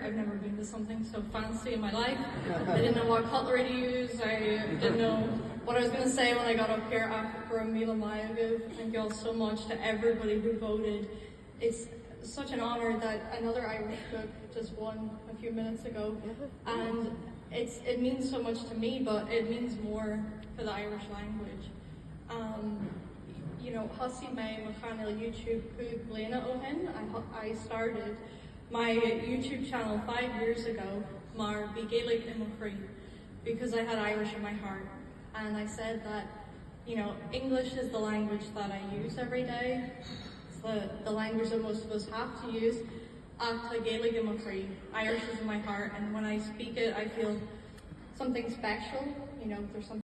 I've never been to something so fancy in my life. I didn't know what cutlery to use. I didn't know what I was going to say when I got up here after Mila Mayagu. Thank you all so much to everybody who voted. It's such an honour that another Irish book just won a few minutes ago, and it means so much to me, but it means more for the Irish language. You know, Hossie May Mechanil YouTube Glena Ohen. I started my YouTube channel 5 years ago, Mar Be Gaeilge in chroí, because I had Irish in my heart, and I said that, you know, English is the language that I use every day. It's the language that most of us have to use. Gaeilge in chroí. Irish is in my heart, and when I speak it, I feel something special. You know, there's something